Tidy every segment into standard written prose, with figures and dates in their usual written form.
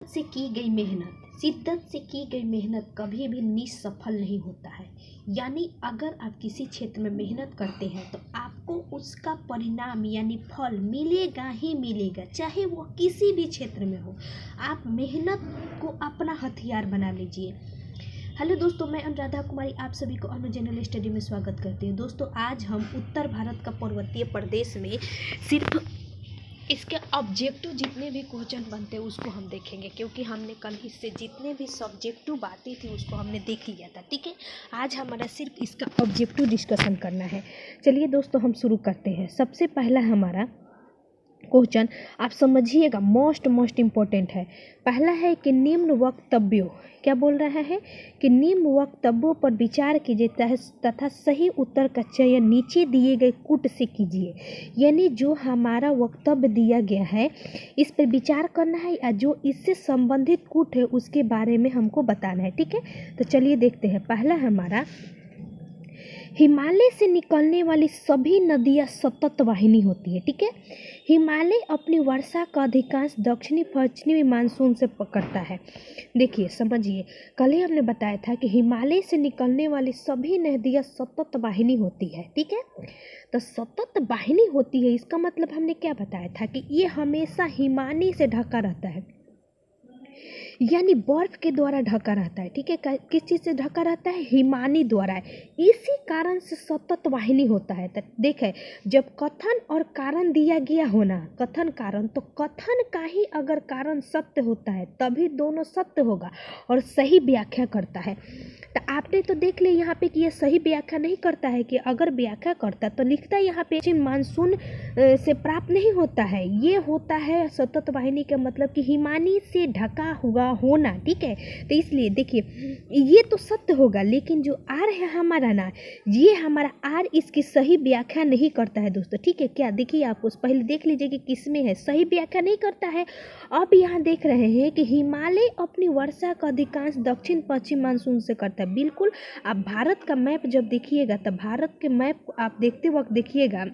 से की गई मेहनत, शिद्दत से की गई मेहनत कभी भी निष्फल नहीं होता है। यानी अगर आप किसी क्षेत्र में मेहनत करते हैं तो आपको उसका परिणाम यानी फल मिलेगा ही मिलेगा, चाहे वो किसी भी क्षेत्र में हो। आप मेहनत को अपना हथियार बना लीजिए। हेलो दोस्तों, मैं अनुराधा कुमारी आप सभी को अनु जनरल स्टडी में स्वागत करती हूँ। दोस्तों, आज हम उत्तर भारत का पर्वतीय प्रदेश में सिर्फ इसके ऑब्जेक्टिव जितने भी क्वेश्चन बनते हैं उसको हम देखेंगे, क्योंकि हमने कल इससे जितने भी सब्जेक्टिव बातें थी उसको हमने देख लिया था। ठीक है, आज हमारा सिर्फ इसका ऑब्जेक्टिव डिस्कशन करना है। चलिए दोस्तों, हम शुरू करते हैं। सबसे पहला हमारा क्वेश्चन आप समझिएगा, मोस्ट इम्पोर्टेंट है। पहला है कि निम्न वक्तव्यों, क्या बोल रहा है कि निम्न वक्तव्यों पर विचार कीजिए तथा सही उत्तर का चयन नीचे दिए गए कूट से कीजिए। यानी जो हमारा वक्तव्य दिया गया है इस पर विचार करना है या जो इससे संबंधित कूट है उसके बारे में हमको बताना है। ठीक है, तो चलिए देखते हैं। पहला हमारा, हिमालय से निकलने वाली सभी नदियां सतत वाहिनी होती है। ठीक है, हिमालय अपनी वर्षा का अधिकांश दक्षिणी पश्चिमी मानसून से पकड़ता है। देखिए समझिए, कल ही हमने बताया था कि हिमालय से निकलने वाली सभी नदियां सतत वाहिनी होती है। ठीक है, तो सतत वाहिनी होती है इसका मतलब हमने क्या बताया था कि ये हमेशा हिमानी से ढका रहता है, यानी बर्फ के द्वारा ढका रहता है। ठीक है, किस चीज़ से ढका रहता है? हिमानी द्वारा है। इसी कारण से सतत वाहिनी होता है। तो देखें, जब कथन और कारण दिया गया हो ना, कथन कारण, तो कथन का ही अगर कारण सत्य होता है तभी दोनों सत्य होगा और सही व्याख्या करता है। तो आपने तो देख लिया यहाँ पे कि ये सही व्याख्या नहीं करता है, कि अगर व्याख्या करता तो लिखता यहाँ पे मानसून से प्राप्त नहीं होता है, ये होता है सतत वाहिनी का मतलब कि हिमानी से ढका हुआ होना। ठीक है, तो इसलिए देखिए ये तो सत्य होगा, लेकिन जो आर है हमारा ना, ये हमारा आर इसकी सही व्याख्या नहीं करता है दोस्तों। ठीक है, क्या देखिए, आपको पहले देख लीजिए कि किसमें है, सही व्याख्या नहीं करता है। अब यहाँ देख रहे हैं कि हिमालय अपनी वर्षा का अधिकांश दक्षिण पश्चिम मानसून से करता है। बिल्कुल, आप भारत का मैप जब देखिएगा तो भारत के मैप आप देखते वक्त देखिएगा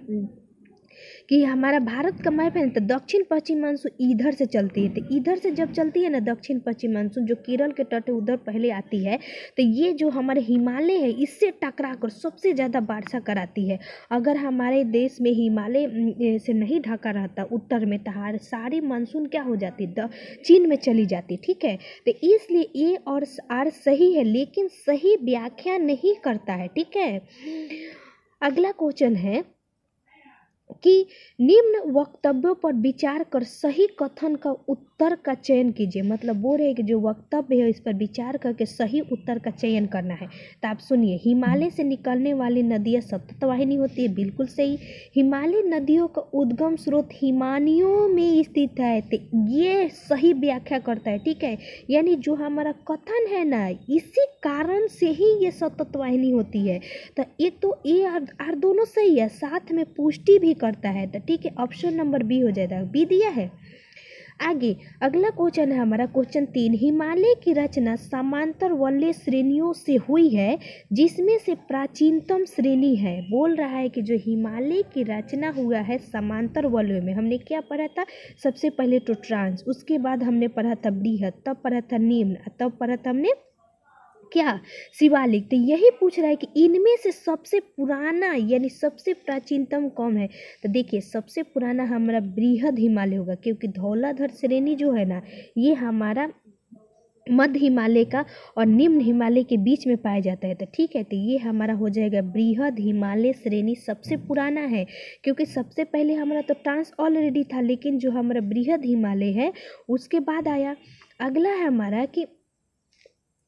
कि हमारा भारत का मैप है ना, तो दक्षिण पश्चिम मानसून इधर से चलती है। तो इधर से जब चलती है ना दक्षिण पश्चिम मानसून, जो केरल के तट है उधर पहले आती है, तो ये जो हमारे हिमालय है इससे टकरा कर सबसे ज़्यादा वर्षा कराती है। अगर हमारे देश में हिमालय से नहीं ढका रहता उत्तर में, तो सारी मानसून क्या हो जाती, चीन में चली जाती। ठीक है, तो इसलिए ए और आर सही है, लेकिन सही व्याख्या नहीं करता है। ठीक है, अगला क्वेश्चन है कि निम्न वक्तव्यों पर विचार कर सही कथन का उत्तर का चयन कीजिए। मतलब बोल रहे हैं कि जो वक्तव्य है इस पर विचार करके सही उत्तर का चयन करना है। तो आप सुनिए, हिमालय से निकलने वाली नदियां सतत वाहिनी होती है, बिल्कुल सही। हिमालय नदियों का उद्गम स्रोत हिमानियों में स्थित है, तो ये सही व्याख्या करता है। ठीक है, यानी जो हमारा कथन है ना, इसी कारण से ही ये सतत वाहिनी होती है। तो एक तो ए और दोनों सही है, साथ में पुष्टि भी करता है। तो ठीक है, ऑप्शन नंबर बी हो जाएगा, बी दिया है। आगे अगला क्वेश्चन है हमारा क्वेश्चन 3, हिमालय की रचना समांतर वलय श्रेणियों से हुई है जिसमें से प्राचीनतम श्रेणी है। बोल रहा है कि जो हिमालय की रचना हुआ है समांतर वलय में, हमने क्या पढ़ा था? सबसे पहले तो ट्रांस, उसके बाद हमने पढ़ा था बृहद, तब पढ़ा था निम्न, तब पढ़ा था हमने क्या, शिवालिक। तो यही पूछ रहा है कि इनमें से सबसे पुराना यानी सबसे प्राचीनतम कौन है? तो देखिए, सबसे पुराना हमारा बृहद हिमालय होगा, क्योंकि धौलाधर श्रेणी जो है ना, ये हमारा मध्य हिमालय का और निम्न हिमालय के बीच में पाया जाता है। तो ठीक है, तो ये हमारा हो जाएगा बृहद हिमालय श्रेणी सबसे पुराना है, क्योंकि सबसे पहले हमारा तो ट्रांस ऑलरेडी था, लेकिन जो हमारा बृहद हिमालय है उसके बाद आया। अगला है हमारा कि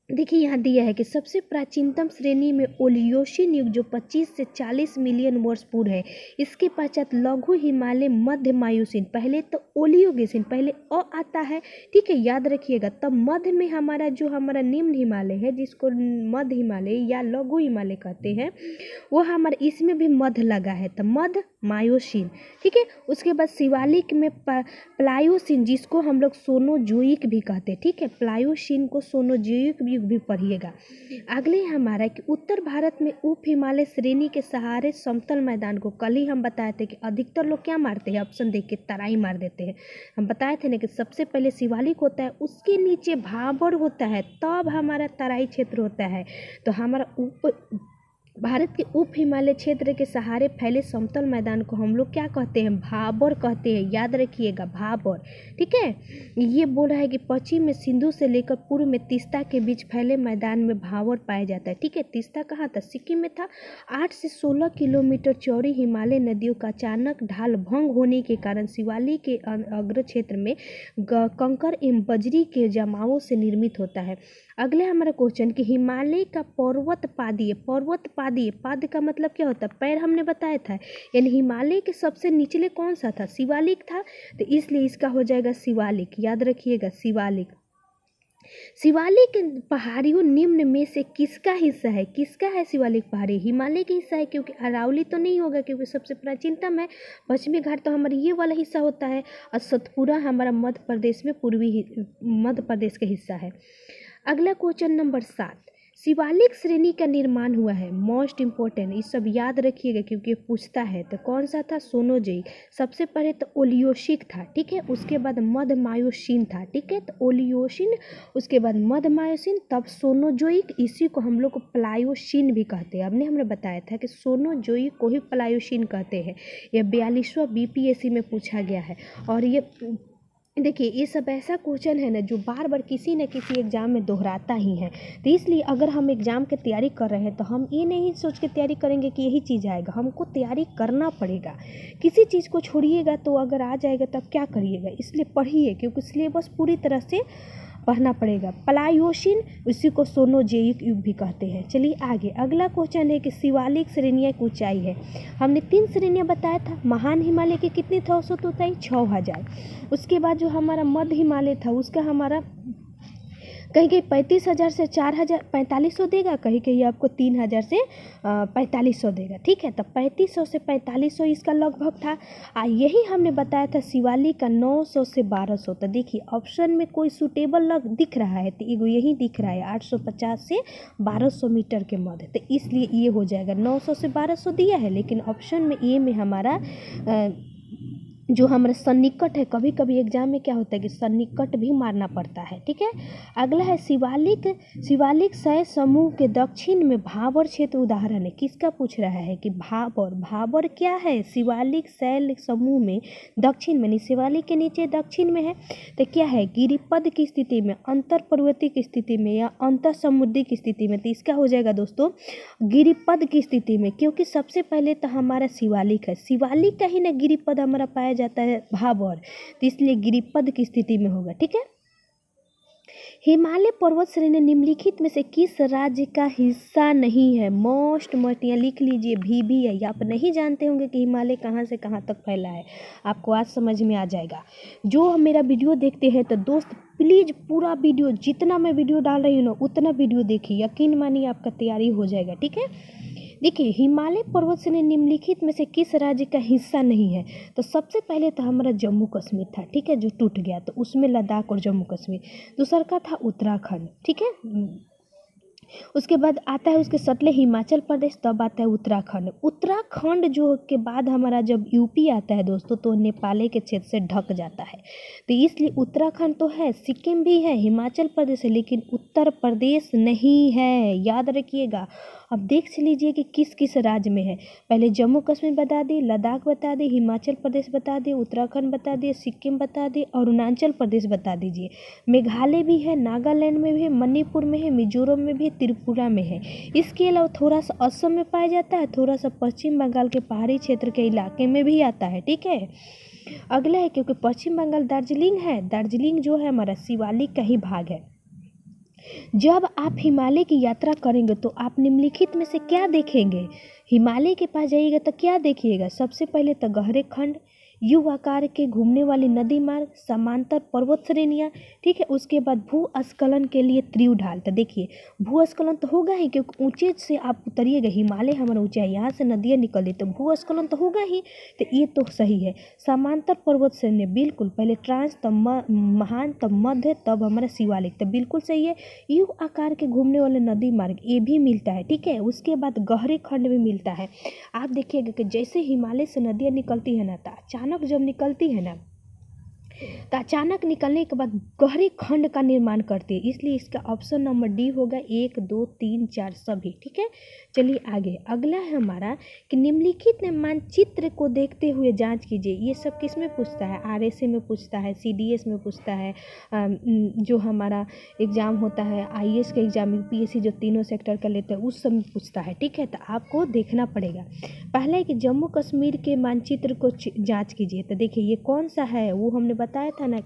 देखिए यहाँ दिया है कि सबसे प्राचीनतम श्रेणी में ओलियोसिन युग जो 25 से 40 मिलियन वर्ष पूर्व है। इसके पश्चात लघु हिमालय, मध्य मायूसिन, पहले तो ओलियोगेसिन, पहले अ आता है। ठीक है, याद रखिएगा। तब मध्य में हमारा जो हमारा निम्न हिमालय है, जिसको मध्य हिमालय या लघु हिमालय कहते हैं, वो हमारे इसमें भी मध्य लगा है। तो मध्य मायोसिन, ठीक है। उसके बाद शिवालिक में प्लायोसिन, जिसको हम लोग सोनोजोइक भी कहते हैं, ठीक है। प्लायोसिन को सोनोजोइक भी पढ़िएगा। अगले हमारा कि उत्तर भारत में उप हिमालय श्रेणी के सहारे समतल मैदान को, कल ही हम बताए थे कि अधिकतर लोग क्या मारते हैं, ऑप्शन देख के तराई मार देते हैं। हम बताए थे ना कि सबसे पहले शिवालिक होता है, उसके नीचे भाबर होता है, तब हमारा तराई क्षेत्र होता है। तो हमारा भारत के उप हिमालय क्षेत्र के सहारे फैले समतल मैदान को हम लोग क्या कहते हैं, भाबर कहते हैं। याद रखिएगा, भाबर, ठीक है। ये बोल रहा है कि पश्चिम में सिंधु से लेकर पूर्व में तीस्ता के बीच फैले मैदान में भाबर पाया जाता है, ठीक है। तीस्ता कहाँ था, सिक्किम में था। 8 से 16 किलोमीटर चौड़ी हिमालय नदियों का अचानक ढाल भंग होने के कारण शिवालिक के अग्र क्षेत्र में कंकर एवं बजरी के जमावों से निर्मित होता है। अगले हमारा क्वेश्चन कि हिमालय का पर्वतपादीय, पाद का मतलब क्या होता है, पैर, हमने बताया था। यानी हिमालय के सबसे निचले कौन सा था, शिवालिक था, तो इसलिए इसका हो जाएगा शिवालिक। याद रखिएगा, शिवालिक। शिवालिक पहाड़ियों निम्न में से किसका हिस्सा है, किसका है शिवालिक पहाड़ी, हिमालय का हिस्सा है, क्योंकि अरावली तो नहीं होगा, क्योंकि सबसे प्राचीनतम है। पश्चिमी घाट तो हमारा ये वाला हिस्सा होता है, और सतपुरा हमारा मध्य प्रदेश में, पूर्वी मध्य प्रदेश का हिस्सा है। अगला क्वेश्चन नंबर 7, शिवालिक श्रेणी का निर्माण हुआ है, मोस्ट इम्पोर्टेंट, ये सब याद रखिएगा क्योंकि पूछता है। तो कौन सा था, सोनोजोइक। सबसे पहले तो ओलियोसिक था, ठीक है। उसके बाद मध्य मायोसिन था, ठीक है। तो ओलियोसिन, उसके बाद मध्य मायोसिन, तब सोनोजोइक। इसी को हम लोग प्लायोसिन भी कहते हैं। हमने बताया था कि सोनोजोइक को ही प्लायोसिन कहते हैं। यह 42वां BPSC में पूछा गया है। और ये देखिए, ये सब ऐसा क्वेश्चन है ना जो बार बार किसी न किसी एग्ज़ाम में दोहराता ही है। तो इसलिए अगर हम एग्ज़ाम की तैयारी कर रहे हैं तो हम ये नहीं सोच के तैयारी करेंगे कि यही चीज़ आएगा, हमको तैयारी करना पड़ेगा। किसी चीज़ को छोड़िएगा तो अगर आ जाएगा तब क्या करिएगा, इसलिए पढ़िए, क्योंकि सिलेबस पूरी तरह से पढ़ना पड़ेगा। प्लायोसिन, उसी को सोनोजोइक युग भी कहते हैं। चलिए आगे, अगला क्वेश्चन है कि शिवालिक श्रेणियाँ की ऊंचाई है। हमने 3 श्रेणियाँ बताया था। महान हिमालय की कितनी था औसत ऊंचाई, 6000। उसके बाद जो हमारा मध्य हिमालय था उसका हमारा कहीं कहीं 35,000 से 4,000 4500 देगा, कहीं कहीं आपको 3,000 से 4500 देगा, ठीक है। तो 3500 से 4500 इसका लगभग था। यही हमने बताया था शिवालिक का 900 से 1200। तो देखिए ऑप्शन में कोई सूटेबल दिख रहा है, तो यही दिख रहा है 850 से 1200 मीटर के मध्य, तो इसलिए ये हो जाएगा। 900 से 1200 दिया है, लेकिन ऑप्शन में ए में हमारा जो हमारा सन्निकट है, कभी कभी एग्जाम में क्या होता है कि सन्निकट भी मारना पड़ता है, ठीक है। अगला है शिवालिक शैल समूह के दक्षिण में भाबर क्षेत्र उदाहरण है। किसका पूछ रहा है कि भाबर क्या है, शिवालिक शैल समूह में दक्षिण में, शिवालिक के नीचे दक्षिण में है, तो क्या है, गिरिपद की स्थिति में, अंतर पर्वतीय की स्थिति में, या अंतर समुद्री की स्थिति में। तो इसका हो जाएगा दोस्तों गिरिपद की स्थिति में, क्योंकि सबसे पहले तो हमारा शिवालिक है, शिवालिक का ही ना गिरिपद हमारा पाया जाता है भाबर, तो इसलिए गिरिपद की स्थिति में होगा, ठीक है। हिमालय पर्वत श्रेणी निम्नलिखित में से किस राज्य का हिस्सा नहीं है, मोस्ट यहाँ लिख लीजिए, भी है। ये आप नहीं जानते होंगे कि हिमालय कहाँ से कहाँ तक फैला है, आपको आज समझ में आ जाएगा। जो मेरा वीडियो देखते हैं तो दोस्त प्लीज़ पूरा वीडियो, जितना मैं वीडियो डाल रही हूँ ना उतना वीडियो देखिए, यकीन मानिए आपका तैयारी हो जाएगा, ठीक है। देखिए, हिमालय पर्वत श्रेणी निम्नलिखित में से किस राज्य का हिस्सा नहीं है, तो सबसे पहले तो हमारा जम्मू कश्मीर था, ठीक है, जो टूट गया, तो उसमें लद्दाख और जम्मू कश्मीर। दूसरा का था उत्तराखंड, ठीक है। उसके बाद आता है उसके सटले हिमाचल प्रदेश, तब आता है उत्तराखंड जो के बाद हमारा जब यूपी आता है दोस्तों, तो नेपाल के क्षेत्र से ढक जाता है, तो इसलिए उत्तराखंड तो है, सिक्किम भी है, हिमाचल प्रदेश है, लेकिन उत्तर प्रदेश नहीं है, याद रखिएगा। अब देख लीजिए कि किस किस राज्य में है। पहले जम्मू कश्मीर बता दिए, लद्दाख बता दिए, हिमाचल प्रदेश बता दिए, उत्तराखंड बता दिए, सिक्किम बता दिए, अरुणाचल प्रदेश बता दीजिए। मेघालय भी है, नागालैंड में भी है, मणिपुर में है, मिजोरम में भी, त्रिपुरा में है। इसके अलावा थोड़ा सा असम में पाया जाता है, थोड़ा सा पश्चिम बंगाल के पहाड़ी क्षेत्र के इलाके में भी आता है, ठीक है। अगला है, क्योंकि पश्चिम बंगाल दार्जिलिंग है, दार्जिलिंग जो है हमारा शिवालिक का ही भाग है। जब आप हिमालय की यात्रा करेंगे तो आप निम्नलिखित में से क्या देखेंगे, हिमालय के पास जाइएगा तो क्या देखिएगा, सबसे पहले तो गहरे खंड, यू आकार के घूमने वाली नदी मार्ग, समांतर पर्वत श्रेणियाँ, ठीक है। उसके बाद भूस्खलन के लिए तीव्र ढाल। तो देखिए भूस्खलन तो होगा ही, क्योंकि ऊंचे से आप उतरिएगा, हिमालय हमारा ऊंचा है, यहाँ से नदियाँ निकलती तो भूस्खलन तो होगा ही। तो ये तो सही है। समांतर पर्वत श्रेणी बिल्कुल, पहले ट्रांस तब महान तब मध्य तब हमारा शिवालिक, तो बिल्कुल सही है। यू आकार के घूमने वाले नदी मार्ग ये भी मिलता है, ठीक है। उसके बाद गहरे खंड भी मिलता है। आप देखिएगा कि जैसे हिमालय से नदियाँ निकलती है ना, तो अचानक जब निकलती है ना, तो अचानक निकलने के बाद गहरे खंड का निर्माण करती है, इसलिए इसका ऑप्शन नंबर डी होगा 1 2 3 4 सभी, ठीक है। चलिए आगे, अगला है हमारा कि निम्नलिखित मानचित्र को देखते हुए जांच कीजिए। ये सब किस में पूछता है? आरएसए में पूछता है, सीडीएस में पूछता है, जो हमारा एग्ज़ाम होता है आईएएस का एग्जाम, यूपीएससी जो तीनों सेक्टर का लेते हैं उस सब में पूछता है, ठीक है। तो आपको देखना पड़ेगा। पहला है कि जम्मू कश्मीर के मानचित्र को जाँच कीजिए। तो देखिए ये कौन सा है, वो हमने बताया था ना,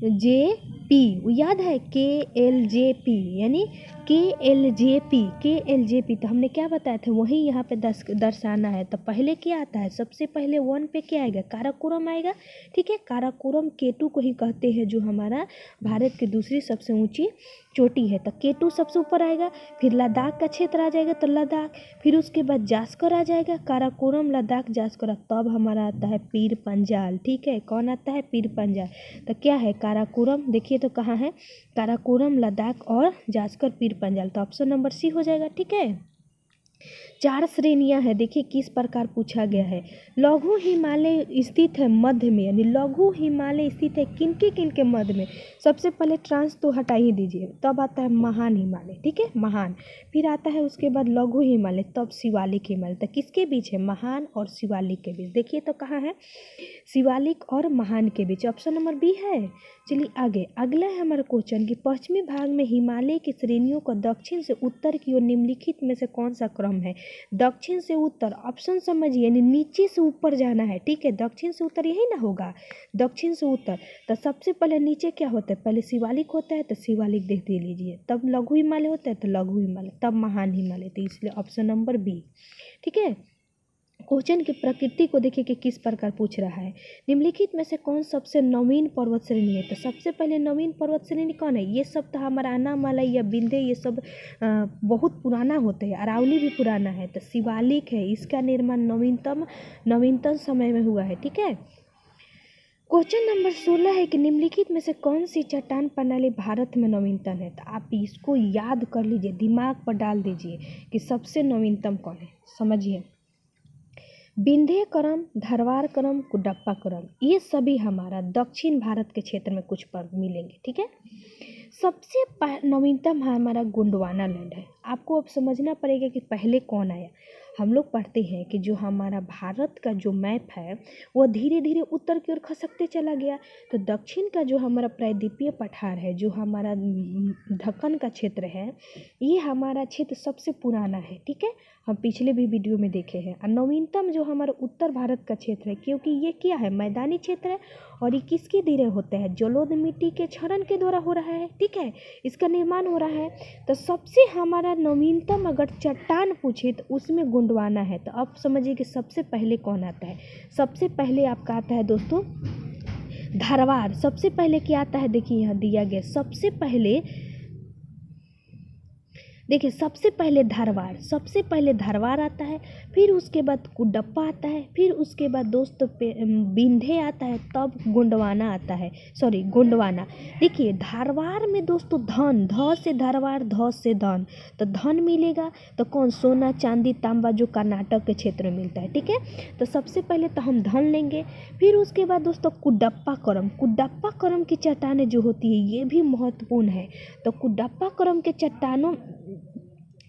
KLJP, याद है KLJP, यानी KLJP। तो हमने क्या बताया था, वही यहाँ पे दर्शाना है। तो पहले क्या आता है, सबसे पहले 1 पे क्या आएगा, काराकोरम आएगा, ठीक है। काराकोरम K2 को ही कहते हैं, जो हमारा भारत की दूसरी सबसे ऊंची चोटी है। तो K2 सबसे ऊपर आएगा, फिर लद्दाख का क्षेत्र आ जाएगा, तो लद्दाख, फिर उसके बाद जास्कर आ जाएगा, काराकोरम लद्दाख जास्कर, तब हमारा आता है पीर पंजाल, ठीक है। कौन आता है, पीर पंजाल। तो क्या है, काराकोरम, देखिए तो कहाँ है, काराकोरम लद्दाख और जास्कर पीर पंजाल, तो ऑप्शन नंबर सी हो जाएगा, ठीक है। 4 श्रेणियां हैं, देखिए किस प्रकार पूछा गया है। लघु हिमालय स्थित है मध्य में, यानी लघु हिमालय स्थित है किन के मध्य में। सबसे पहले ट्रांस तो हटा ही दीजिए, तब आता है महान हिमालय, ठीक है, महान। फिर आता है उसके बाद लघु हिमालय, तब शिवालिक हिमालय। तो किसके बीच है, महान और शिवालिक के बीच। देखिए तो कहाँ है, शिवालिक और महान के बीच, ऑप्शन नंबर बी है। चलिए आगे, अगला है हमारा क्वेश्चन कि पश्चिमी भाग में हिमालय की श्रेणियों को दक्षिण से उत्तर की ओर निम्नलिखित में से कौन सा क्रम है। दक्षिण से उत्तर, ऑप्शन समझिए, यानी नीचे से ऊपर जाना है, ठीक है। दक्षिण से उत्तर यही ना होगा, दक्षिण से उत्तर। तो सबसे पहले नीचे क्या होता है, पहले शिवालिक होता है, तो शिवालिक देख दे लीजिए, तब लघु हिमालय होता है, तो लघु हिमालय, तब महान हिमालय, तो इसलिए ऑप्शन नंबर बी, ठीक है। क्वेश्चन की प्रकृति को देखिए कि किस प्रकार पूछ रहा है। निम्नलिखित में से कौन सबसे नवीन पर्वत श्रेणी है। तो सबसे पहले नवीन पर्वत श्रेणी कौन है, ये सब तो हमारा अनामालय या विंध्य, ये सब बहुत पुराना होते हैं, अरावली भी पुराना है। तो शिवालिक है, इसका निर्माण नवीनतम समय में हुआ है, ठीक है। क्वेश्चन नंबर 16 है कि निम्नलिखित में से कौन सी चट्टान प्रणाली भारत में नवीनतम है। तो आप इसको याद कर लीजिए, दिमाग पर डाल दीजिए कि सबसे नवीनतम कौन है, समझिए। विंध्य क्रम, धरवार क्रम, कुडप्पा क्रम, ये सभी हमारा दक्षिण भारत के क्षेत्र में कुछ पर मिलेंगे, ठीक है। सबसे नवीनतम हमारा गोंडवाना लैंड है। आपको अब समझना पड़ेगा कि पहले कौन आया। हम लोग पढ़ते हैं कि जो हमारा भारत का जो मैप है वो धीरे धीरे उत्तर की ओर खसकते चला गया। तो दक्षिण का जो हमारा प्रायद्वीपीय पठार है, जो हमारा दक्कन का क्षेत्र है, ये हमारा क्षेत्र सबसे पुराना है, ठीक है। हम पिछले भी वीडियो में देखे हैं। और नवीनतम जो हमारा उत्तर भारत का क्षेत्र है, क्योंकि ये क्या है, मैदानी क्षेत्र है, और ये किसके धीरे होता है, जलोढ़ मिट्टी के क्षरण के द्वारा हो रहा है, ठीक है, इसका निर्माण हो रहा है। तो सबसे हमारा नवीनतम अगर चट्टान पूछे तो उसमें गोंडवाना है। तो अब समझिए कि सबसे पहले कौन आता है। सबसे पहले आपका आता है दोस्तों धारवाड़। सबसे पहले क्या आता है, देखिए यहाँ दिया गया, सबसे पहले देखिए, सबसे पहले धारवाड़ आता है, फिर उसके बाद कुडप्पा आता है, फिर उसके बाद दोस्तों विंध्य आता है, तब गोंडवाना आता है, सॉरी गोंडवाना। देखिए धारवाड़ में दोस्तों धन, ध से धारवाड़, ध से धन, तो धन मिलेगा तो कौन, सोना चांदी तांबा, जो कर्नाटक के क्षेत्र में मिलता है, ठीक है। तो सबसे पहले तो हम धन लेंगे। फिर उसके बाद दोस्तों कुडप्पा क्रम की चट्टानें जो होती है ये भी महत्वपूर्ण है। तो कुडप्पा क्रम के चट्टानों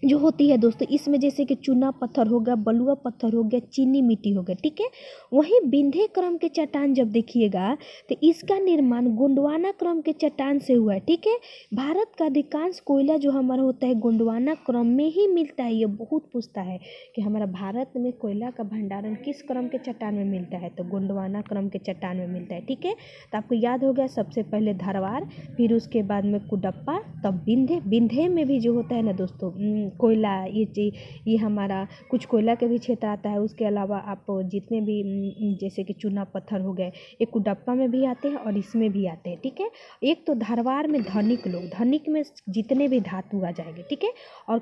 जो होती है दोस्तों, इसमें जैसे कि चूना पत्थर हो गया, बलुआ पत्थर हो गया, चीनी मिट्टी हो गया, ठीक है। वहीं विंध्य क्रम के चट्टान जब देखिएगा तो इसका निर्माण गोंडवाना क्रम के चट्टान से हुआ है, ठीक है। भारत का अधिकांश कोयला जो हमारा होता है गोंडवाना क्रम में ही मिलता है। ये बहुत पूछता है कि हमारा भारत में कोयला का भंडारण किस क्रम के चट्टान में मिलता है, तो गोंडवाना क्रम के चट्टान में मिलता है, ठीक है। तो आपको याद हो गया, सबसे पहले धारवाड़, फिर उसके बाद में कुडप्पा, तब विंध्य में भी जो होता है ना दोस्तों, कोयला, ये हमारा कुछ कोयला के भी क्षेत्र आता है। उसके अलावा आप जितने भी जैसे कि चूना पत्थर हो गए, ये कुडप्पा में भी आते हैं और इसमें भी आते हैं, ठीक है। एक तो धारवाड़ में धनिक लोग, धनिक में जितने भी धातु आ जाएंगे, ठीक है। और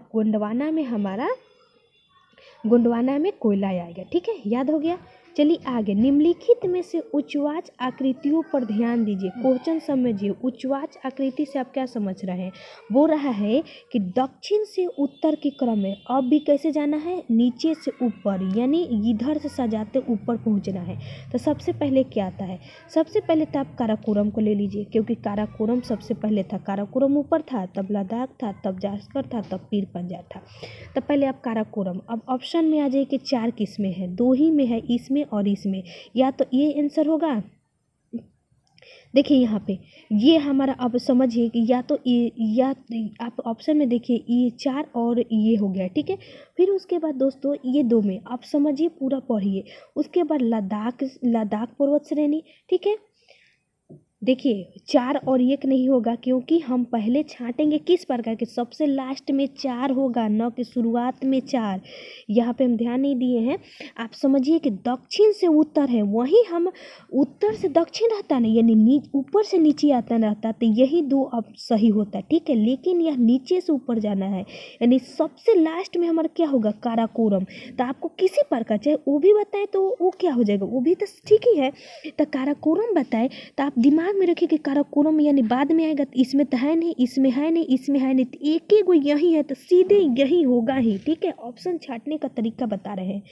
गोंडवाना में कोयला आएगा, ठीक है, याद हो गया। चलिए आगे, निम्नलिखित में से उच्चवाच आकृतियों पर ध्यान दीजिए, क्वेश्चन समझिए। उच्चवाच आकृति से आप क्या समझ रहे हैं? बोल रहा है कि दक्षिण से उत्तर के क्रम में अब भी कैसे जाना है, नीचे से ऊपर, यानी इधर से सजाते ऊपर पहुंचना है। तो सबसे पहले क्या आता है? सबसे पहले तो आप काराकोरम को ले लीजिए, क्योंकि काराकोरम सबसे पहले था। काराकोरम ऊपर था, तब लद्दाख था, तब जास्कर था, तब पीर पंजाब था। तब पहले आप काराकोरम। अब ऑप्शन में आ जाए कि 4 किस में है, 2 ही में है, इसमें और इसमें। या तो ये आंसर होगा, देखिए यहाँ पे ये हमारा, अब समझिए कि या तो ये, या आप ऑप्शन में देखिए ये 4 और ये हो गया, ठीक है। फिर उसके बाद दोस्तों ये 2 में आप समझिए, पूरा पढ़िए। उसके बाद लद्दाख पर्वत श्रेणी, ठीक है। देखिए 4 और 1 नहीं होगा, क्योंकि हम पहले छांटेंगे किस प्रकार के, सबसे लास्ट में 4 होगा, न कि शुरुआत में 4। यहाँ पे हम ध्यान नहीं दिए हैं। आप समझिए कि दक्षिण से उत्तर है, वहीं हम उत्तर से दक्षिण रहता नहीं, यानी ऊपर से नीचे आता रहता, तो यही 2 अब सही होता है, ठीक है। लेकिन यह नीचे से ऊपर जाना है, यानी सबसे लास्ट में हमारा क्या होगा, काराकोरम। तो आपको किसी प्रकार चाहे वो भी बताए तो वो क्या हो जाएगा, वो भी तो ठीक ही है। तो काराकोरम बताए तो आप दिमाग में रखिए कि काराकोरम यानी बाद में आएगा, तो इसमें तो है नहीं, इसमें है नहीं, इसमें है नहीं, तो एक ही गो यही है, तो सीधे यही होगा ही, ठीक है। ऑप्शन छांटने का तरीका बता रहे हैं।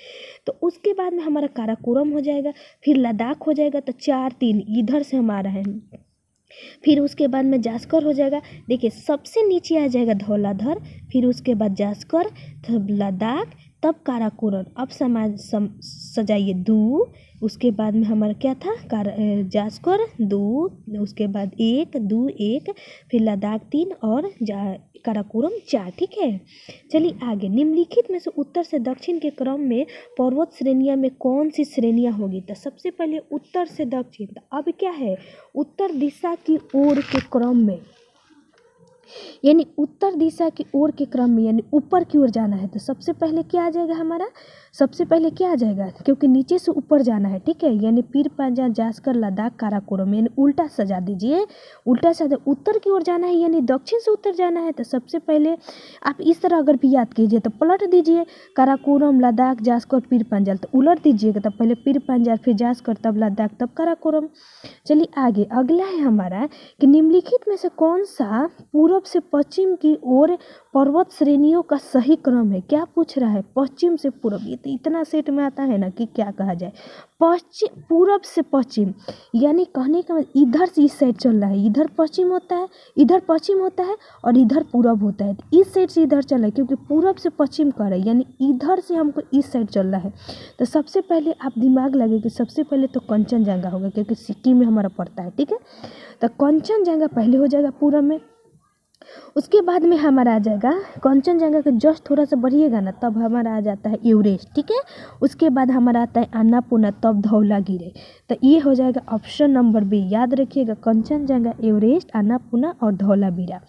तो उसके बाद में हमारा काराकोरम हो जाएगा, फिर लद्दाख हो जाएगा, तो 4 3 इधर से हम आ रहे हैं। फिर उसके बाद में जास्कर हो जाएगा, देखिए सबसे नीचे आ जाएगा धौलाधर, फिर उसके बाद जास्कर, तब लद्दाख, तब काराकोरम। अब सजाइए 2, उसके बाद में हमारा क्या था, जास्कर 2, उसके बाद 1 2 1, फिर लद्दाख 3 और काराकोरम 4, ठीक है। चलिए आगे, निम्नलिखित में से उत्तर से दक्षिण के क्रम में पर्वत श्रेणियां में कौन सी श्रेणियां होगी? तो सबसे पहले उत्तर से दक्षिण, तो अब क्या है, उत्तर दिशा की ओर के क्रम में, यानी उत्तर दिशा की ओर के क्रम में, यानी ऊपर की ओर जाना है। तो सबसे पहले क्या आ जाएगा हमारा, सबसे पहले क्या आ जाएगा, क्योंकि नीचे से ऊपर जाना है, ठीक है। यानी पीर पंजाब, जास्कर, लद्दाख, काराकोरम, यानी उल्टा सजा दीजिए, उल्टा सजा, उत्तर की ओर जाना है यानी दक्षिण से उत्तर जाना है। तो सबसे पहले आप इस तरह अगर भी याद कीजिए तो पलट दीजिए, काराकोरम, लद्दाख, जास्कर, पीर पंजाब, तो उलट दीजिएगा, तब पहले पीर पंजाब, फिर जास्कर, तब लद्दाख, तब काराकोरम। चलिए आगे, अगला है हमारा कि निम्नलिखित में से कौन सा पूर्व से पश्चिम की ओर पर्वत श्रेणियों का सही क्रम है? क्या पूछ रहा है, पश्चिम से पूर्व। ये तो इतना सेट में आता है ना कि क्या कहा जाए, पश्चिम, पूरब से पश्चिम, यानी कहने का मतलब इधर से इस साइड चल रहा है, इधर पश्चिम होता है, इधर पश्चिम होता है और इधर पूरब होता है। तो इस साइड से इधर चल रहा है, क्योंकि पूरब से पश्चिम कर रहा है, यानी इधर से हमको इस साइड चल रहा है। तो सबसे पहले आप दिमाग लगे कि सबसे पहले तो कंचनजंगा होगा, क्योंकि सिक्किम में हमारा पड़ता है, ठीक है। तो कंचनजंगा पहले हो जाएगा पूरब में। उसके बाद में हमारा आ जाएगा कंचनजंगा के जस्ट थोड़ा सा बढ़िएगा ना, तब हमारा आ जाता है एवरेस्ट, ठीक है। उसके बाद हमारा आता है अन्नपूर्णा, तब धौलागिरी। तो ये हो जाएगा ऑप्शन नंबर बी, याद रखिएगा, कंचनजंगा, एवरेस्ट, अन्नपूर्णा और धौलावीरा।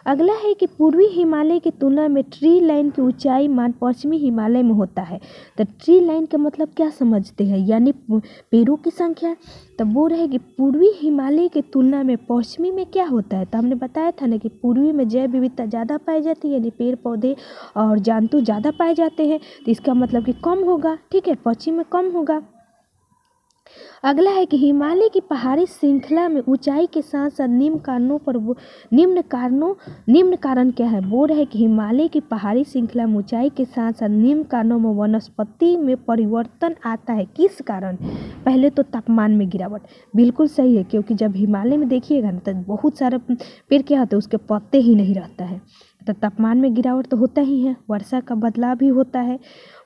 अगला है कि पूर्वी हिमालय की तुलना में ट्री लाइन की ऊंचाई मान पश्चिमी हिमालय में होता है। तो ट्री लाइन का मतलब क्या समझते हैं, यानी पेड़ों की संख्या। तो वो रहे कि पूर्वी हिमालय की तुलना में पश्चिमी में क्या होता है, तो हमने बताया था ना कि पूर्वी में जैव विविधता ज़्यादा पाई जाती है, यानी पेड़ पौधे और जंतु ज़्यादा पाए जाते हैं, तो इसका मतलब कि कम होगा, ठीक है, पश्चिम में कम होगा। अगला है कि हिमालय की पहाड़ी श्रृंखला में ऊंचाई के साथ साथ निम्न कारण क्या है, वो है कि हिमालय की पहाड़ी श्रृंखला में ऊंचाई के साथ साथ निम्न कारणों में वनस्पति में परिवर्तन आता है। किस कारण? पहले तो तापमान में गिरावट, बिल्कुल सही है, क्योंकि जब हिमालय में देखिएगा ना तो बहुत सारे पेड़ क्या होते हैं, उसके पत्ते ही नहीं रहता है। तो तापमान में गिरावट तो होता ही है, वर्षा का बदलाव भी होता है,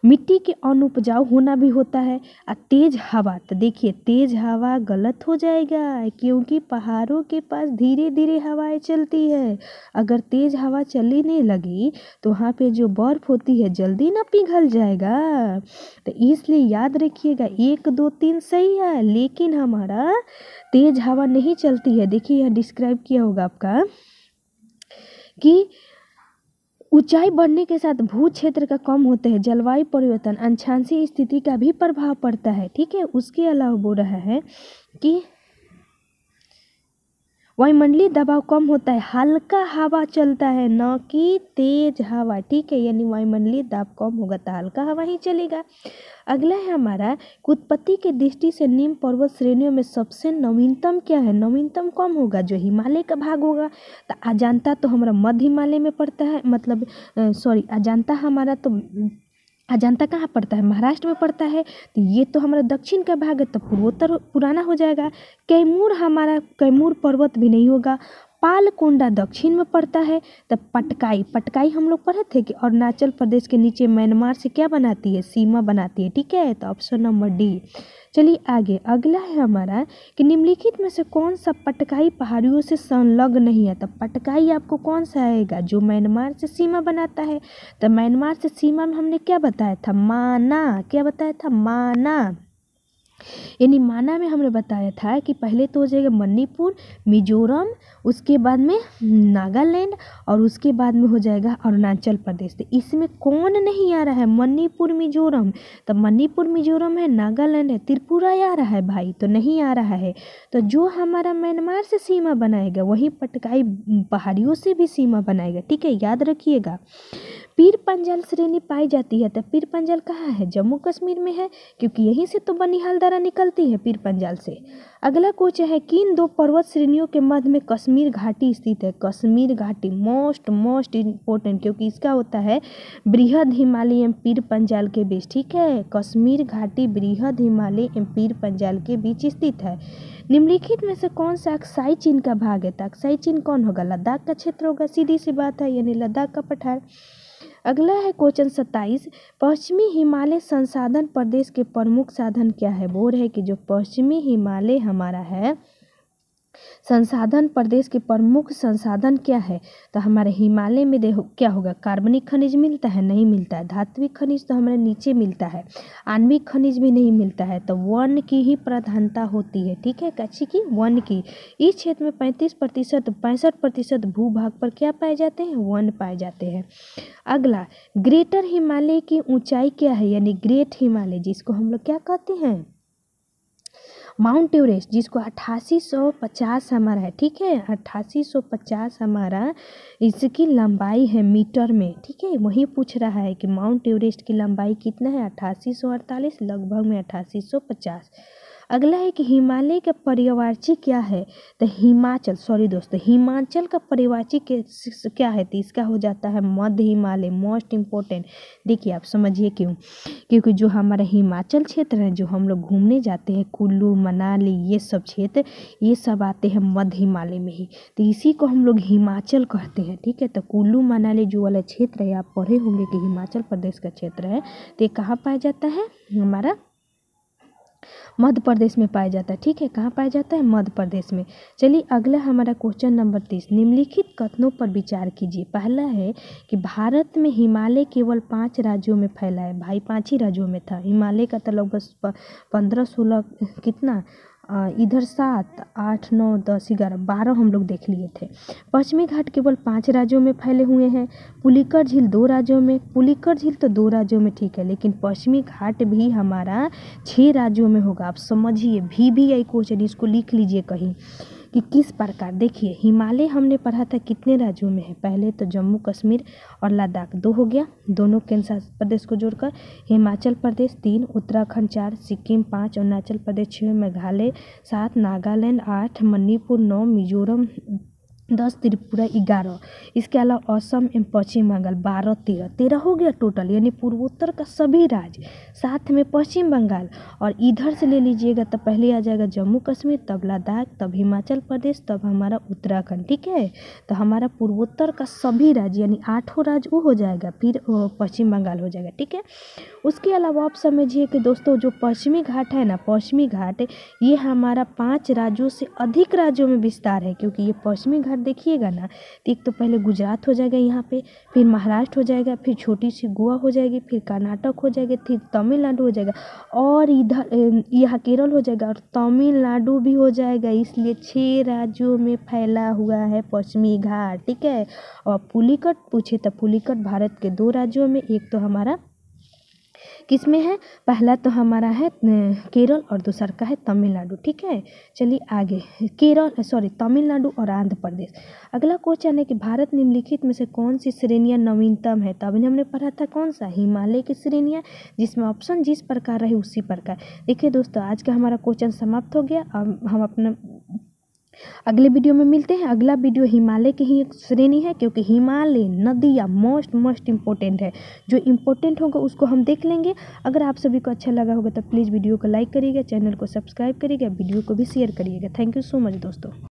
मिट्टी के अनुपजाऊ होना भी होता है, और तेज हवा। तो देखिए तेज हवा गलत हो जाएगा, क्योंकि पहाड़ों के पास धीरे धीरे हवाएं चलती है। अगर तेज हवा चलने लगी तो वहाँ पे जो बर्फ होती है जल्दी ना पिघल जाएगा। तो इसलिए याद रखिएगा 1 2 3 सही है, लेकिन हमारा तेज हवा नहीं चलती है। देखिए यहाँ डिस्क्राइब किया होगा आपका कि ऊंचाई बढ़ने के साथ भू क्षेत्र का कम होते हैं, जलवायु परिवर्तन, अक्षांशीय स्थिति का भी प्रभाव पड़ता है। ठीक है, उसके अलावा बोल रहा है कि वायुमंडलीय दबाव कम होता है, हल्का हवा चलता है न कि तेज हवा। ठीक है, यानी वायुमंडलीय दाब कम होगा तो हल्का हवा ही चलेगा। अगला है हमारा कि उत्पत्ति के दृष्टि से निम्न पर्वत श्रेणियों में सबसे नवीनतम क्या है? नवीनतम कम होगा जो हिमालय का भाग होगा। तो अजंता तो हमारा मध्य हिमालय में पड़ता है, मतलब अजंता हमारा तो अजंता कहाँ पड़ता है? महाराष्ट्र में पड़ता है। तो ये तो हमारा दक्षिण का भाग है, तो पूर्वोत्तर पुराना हो जाएगा। कैमूर पर्वत भी नहीं होगा। पालकोंडा दक्षिण में पड़ता है। तो पटकाई हम लोग पढ़े थे कि अरुणाचल प्रदेश के नीचे म्यांमार से क्या बनाती है? सीमा बनाती है। ठीक है, तो ऑप्शन नंबर डी। चलिए आगे, अगला है हमारा कि निम्नलिखित में से कौन सा पटकाई पहाड़ियों से संलग्न नहीं है? तो पटकाई आपको कौन सा आएगा? जो म्यांमार से सीमा बनाता है। तो म्यांमार से सीमा में हमने क्या बताया था? माना। क्या बताया था? माना। यानी माना में हमने बताया था कि पहले तो हो जाएगा मणिपुर, मिजोरम, उसके बाद में नागालैंड और उसके बाद में हो जाएगा अरुणाचल प्रदेश। तो इसमें कौन नहीं आ रहा है? मणिपुर, मिजोरम। तो मणिपुर, मिजोरम है, नागालैंड है, त्रिपुरा आ रहा है भाई? तो नहीं आ रहा है। तो जो हमारा म्यांमार से सीमा बनाएगा वही पटकाई पहाड़ियों से भी सीमा बनाएगा। ठीक है, याद रखिएगा। पीर पंजाल श्रेणी पाई जाती है। तो पीर पंजाल कहाँ है? जम्मू कश्मीर में है, क्योंकि यहीं से तो बनिहाल दर्रा निकलती है पीर पंजाल से। अगला क्वेश्चन है, किन दो पर्वत श्रेणियों के मध्य में कश्मीर घाटी स्थित है? कश्मीर घाटी मोस्ट इम्पोर्टेंट, क्योंकि इसका होता है बृहद हिमालय एवं पीर पंजाल के बीच। ठीक है, कश्मीर घाटी बृहद हिमालय एवं पीर पंजाल के बीच स्थित है। निम्नलिखित में से कौन सा अक्साई चीन का भाग है? तो अक्साई चीन कौन होगा? लद्दाख का क्षेत्र होगा, सीधी सी बात है, यानी लद्दाख का पठार। अगला है क्वेश्चन 27, पश्चिमी हिमालय संसाधन प्रदेश के प्रमुख साधन क्या है? बोल है कि जो पश्चिमी हिमालय हमारा है संसाधन प्रदेश के प्रमुख संसाधन क्या है? तो हमारे हिमालय में देखो क्या होगा? कार्बनिक खनिज मिलता है? नहीं मिलता है। धात्विक खनिज तो हमारे नीचे मिलता है, आणविक खनिज भी नहीं मिलता है। तो वन की ही प्रधानता होती है। ठीक है, कच्ची की? वन की। इस क्षेत्र में 65% भूभाग पर क्या पाए जाते हैं? वन पाए जाते हैं। अगला, ग्रेटर हिमालय की ऊंचाई क्या है? यानी ग्रेट हिमालय जिसको हम लोग क्या कहते हैं? माउंट एवरेस्ट, जिसको 8850 हमारा है। ठीक है, 8850 हमारा इसकी लंबाई है मीटर में। ठीक है, वही पूछ रहा है कि माउंट एवरेस्ट की लंबाई कितना है? 8848, लगभग में 8850। अगला है कि हिमालय का पर्यायवाची क्या है? तो हिमाचल का पर्यायवाची क्या है? तो इसका हो जाता है मध्य हिमालय, मोस्ट इम्पोर्टेंट। देखिए आप समझिए क्यों, क्योंकि जो हमारा हिमाचल क्षेत्र है, जो हम लोग घूमने जाते हैं, कुल्लू मनाली, ये सब क्षेत्र, ये सब आते हैं मध्य हिमालय में ही, तो इसी को हम लोग हिमाचल कहते हैं। ठीक है, तो कुल्लू मनाली जो वाला क्षेत्र है, आप पढ़े होंगे कि हिमाचल प्रदेश का क्षेत्र है, तो ये कहाँ पाया जाता है? हमारा मध्य प्रदेश में पाया जाता है। ठीक है, कहाँ पाया जाता है? मध्य प्रदेश में। चलिए अगला हमारा क्वेश्चन नंबर 30, निम्नलिखित कथनों पर विचार कीजिए। पहला है कि भारत में हिमालय केवल 5 राज्यों में फैला है। भाई 5 ही राज्यों में था हिमालय का, तो लगभग 15-16 कितना इधर 7, 8, 9, 10, 11, 12 हम लोग देख लिए थे। पश्चिमी घाट केवल 5 राज्यों में फैले हुए हैं। पुलिकर झील 2 राज्यों में, पुलिकर झील तो 2 राज्यों में, ठीक है, लेकिन पश्चिमी घाट भी हमारा 6 राज्यों में होगा। आप समझिए, भी आई क्वेश्चन, इसको लिख लीजिए कहीं कि किस प्रकार। देखिए हिमालय हमने पढ़ा था कितने राज्यों में है? पहले तो जम्मू कश्मीर और लद्दाख 2 हो गया, दोनों केंद्र शासित प्रदेश को जोड़कर। हिमाचल प्रदेश 3, उत्तराखंड 4, सिक्किम 5, अरुणाचल प्रदेश 6, मेघालय 7, नागालैंड 8, मणिपुर 9, मिजोरम 10, त्रिपुरा 11। इसके अलावा असम एवं पश्चिम बंगाल 12, 13 हो गया टोटल, यानी पूर्वोत्तर का सभी राज्य, साथ में पश्चिम बंगाल। और इधर से ले लीजिएगा तो पहले आ जाएगा जम्मू कश्मीर, तब लद्दाख, तब हिमाचल प्रदेश, तब हमारा उत्तराखंड। ठीक है, तो हमारा पूर्वोत्तर का सभी राज्य यानी 8 राज्य वो हो जाएगा, फिर पश्चिम बंगाल हो जाएगा। ठीक है, उसके अलावा आप समझिए कि दोस्तों जो पश्चिमी घाट है ना, पश्चिमी घाट ये हमारा 5 राज्यों से अधिक राज्यों में विस्तार है, क्योंकि ये पश्चिमी घाट देखिएगा ना, तो एक तो पहले गुजरात हो जाएगा यहाँ पे, फिर महाराष्ट्र हो जाएगा, फिर छोटी सी गोवा हो जाएगी, फिर कर्नाटक हो जाएगा, फिर तमिलनाडु हो जाएगा, और इधर यहाँ केरल हो जाएगा और तमिलनाडु भी हो जाएगा। इसलिए 6 राज्यों में फैला हुआ है पश्चिमी घाट, ठीक है। और पुलिकट पूछे तो पुलिकट भारत के 2 राज्यों में, एक तो हमारा किस में है, पहला तो हमारा है केरल और दूसरा का है तमिलनाडु, ठीक है। चलिए आगे, तमिलनाडु और आंध्र प्रदेश। अगला क्वेश्चन है कि भारत निम्नलिखित में से कौन सी श्रेणियां नवीनतम है। तो अभी हमने पढ़ा था कौन सा, हिमालय की श्रेणियां, जिसमें ऑप्शन जिस प्रकार रहे उसी प्रकार। देखिए दोस्तों, आज का हमारा क्वेश्चन समाप्त हो गया। अब हम अपना अगले वीडियो में मिलते हैं। अगला वीडियो हिमालय की ही एक श्रेणी है, क्योंकि हिमालय नदियाँ मोस्ट इम्पोर्टेंट है। जो इम्पोर्टेंट होगा उसको हम देख लेंगे। अगर आप सभी को अच्छा लगा होगा तो प्लीज़ वीडियो को लाइक करिएगा, चैनल को सब्सक्राइब करिएगा, वीडियो को भी शेयर करिएगा। थैंक यू सो मच दोस्तों।